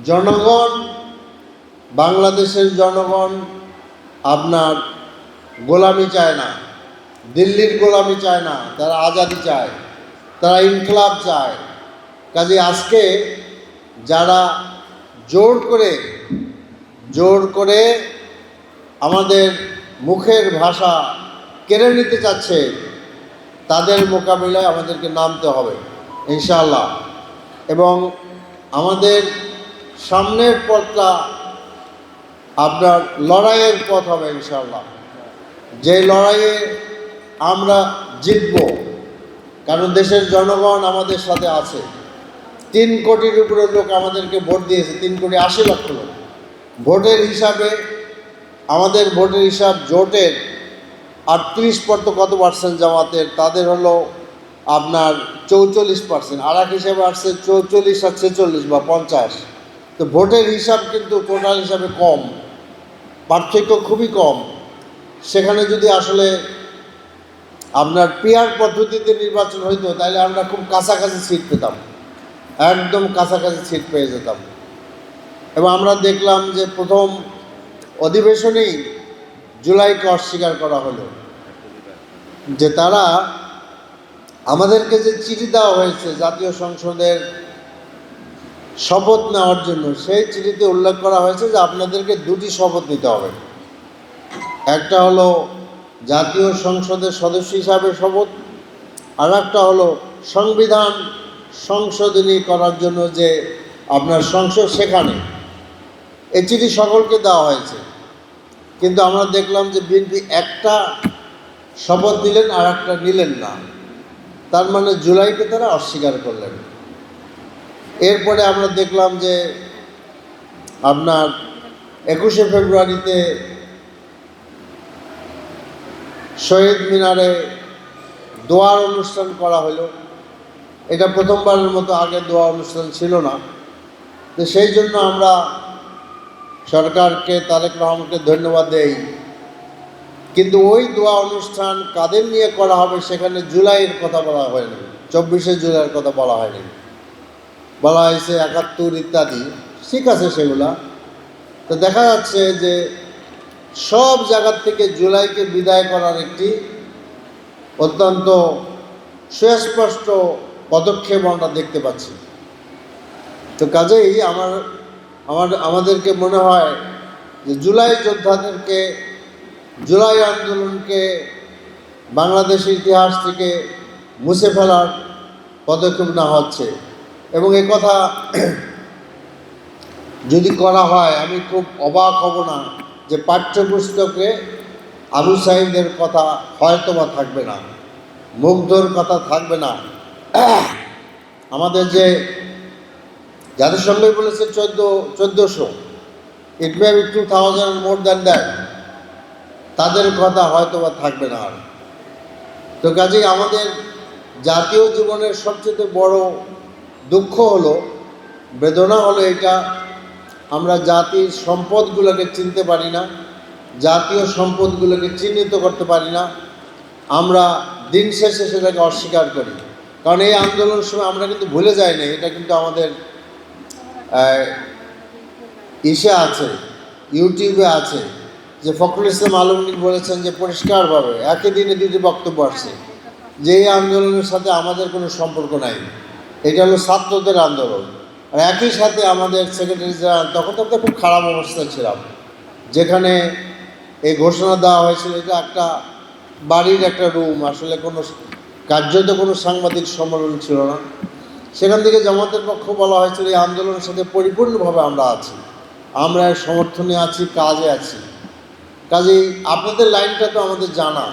জনগণ, বাংলাদেশের জনগণ আপনার গোলামি চায় না, দিল্লির গোলামি চায় না, তারা আজাদি চায়, তারা ইনকলাব চায়। কাজে আজকে যারা জোর করে আমাদের মুখের ভাষা কেড়ে নিতে চাচ্ছে, তাদের মোকাবিলায় আমাদেরকে নামতে হবে ইনশাআল্লাহ। এবং আমাদের সামনের পথটা আপনার লড়াইয়ের পথ হবে ইনশাআল্লাহ। যে লড়াইয়ে আমরা জিতব, কারণ দেশের জনগণ আমাদের সাথে আছে। 3 কোটির উপরে লোক আমাদেরকে ভোট দিয়েছে, 3,80,00,000 লোক। ভোটের হিসাবে আমাদের ভোটের হিসাব জোটের 38% কত পার্সেন্ট জামাতের, তাদের হলো আপনার 44%। আর এক হিসাবে আসছে 44 আর 46 বা 50। তো ভোটের হিসাব কিন্তু টোটাল হিসাবে কম, পার্থক্য খুবই কম। সেখানে যদি আসলে আপনার পিআর পদ্ধতিতে নির্বাচন হইতো, তাহলে আমরা খুব কাছাকাছি সিট পেতাম, একদম কাছাকাছি সিট পেয়ে যেতাম। এবং আমরা দেখলাম যে প্রথম অধিবেশনেই জুলাইকে অস্বীকার করা হলো, যে তারা আমাদেরকে যে চিঠি দেওয়া হয়েছে জাতীয় সংসদের শপথ নেওয়ার জন্য, সেই চিঠিতে উল্লেখ করা হয়েছে যে আপনাদেরকে 2টি শপথ নিতে হবে। একটা হলো জাতীয় সংসদের সদস্য হিসাবে শপথ, আর একটা হলো সংবিধান সংশোধনী করার জন্য যে আপনার সংসদ, সেখানে এই চিঠি সকলকে দেওয়া হয়েছে। কিন্তু আমরা দেখলাম যে বিএনপি একটা শপথ নিলেন আর একটা নিলেন না, তার মানে জুলাইকে তারা অস্বীকার করলেন। এরপরে আমরা দেখলাম যে আপনার 21শে ফেব্রুয়ারিতে শহীদ মিনারে দোয়ার অনুষ্ঠান করা হলো। এটা প্রথমবারের মতো, আগে দোয়া অনুষ্ঠান ছিল না। তো সেই জন্য আমরা সরকারকে, তারেক রহমানকে ধন্যবাদ দেই। কিন্তু ওই দোয়া অনুষ্ঠান কাদের নিয়ে করা হবে সেখানে জুলাইয়ের কথা বলা হয়নি, 24শে জুলাইয়ের কথা বলা হয়নি। বলা হয়েছে 71 ইত্যাদি, ঠিক আছে সেগুলা। তো দেখা যাচ্ছে যে সব জায়গার থেকে জুলাইকে বিদায় করার একটি অত্যন্ত সুস্পষ্ট পদক্ষেপ আমরা দেখতে পাচ্ছি। তো কাজেই আমাদেরকে মনে হয় যে জুলাই যোদ্ধাদেরকে, জুলাই আন্দোলনকে বাংলাদেশের ইতিহাস থেকে মুছে ফেলার পদক্ষেপ নেওয়া হচ্ছে। এবং এ কথা যদি করা হয়, আমি খুব অবাক হব না যে পাঠ্যপুস্তকে আবু সাঈদের কথা হয়তোবা থাকবে না, মুগ্ধর কথা থাকবে না। আমাদের যে জাতিসংঘ বলেছে 1400, it may be 2000 more than that, তাদের কথা হয়তোবা থাকবে না আর। তো কাজেই আমাদের জাতীয় জীবনের সবচেয়ে বড় দুঃখ হলো, বেদনা হলো এটা, আমরা জাতির সম্পদগুলোকে চিনতে পারি না, জাতীয় সম্পদগুলোকে চিহ্নিত করতে পারি না। আমরা দিন শেষে সেটাকে অস্বীকার করি। কারণ এই আন্দোলনের সময় আমরা কিন্তু ভুলে যাই না, এটা কিন্তু আমাদের ইসে আছে, ইউটিউবে আছে, যে ফখরুল ইসলাম আলমগীর বলেছেন যে পরিষ্কারভাবে একই দিনে 2টি বক্তব্য আসছে, যে এই আন্দোলনের সাথে আমাদের কোনো সম্পর্ক নাই, এটা হলো ছাত্রদের আন্দোলন। আর একই সাথে আমাদের সেক্রেটারি জেনারেল, তখন তো আমরা খুব খারাপ অবস্থায় ছিলাম, যেখানে এই ঘোষণা দেওয়া হয়েছিল এটা একটা বাড়ির একটা রুম, আসলে কোনো কার্যত কোনো সাংবাদিক সম্মেলন ছিল না। সেখান থেকে জামাতের পক্ষ বলা হয়েছিল এই আন্দোলনের সাথে পরিপূর্ণভাবে আমরা আছি, আমরা সমর্থনে আছি, কাজে আছি। কাজেই আপনাদের লাইনটা তো আমাদের জানা,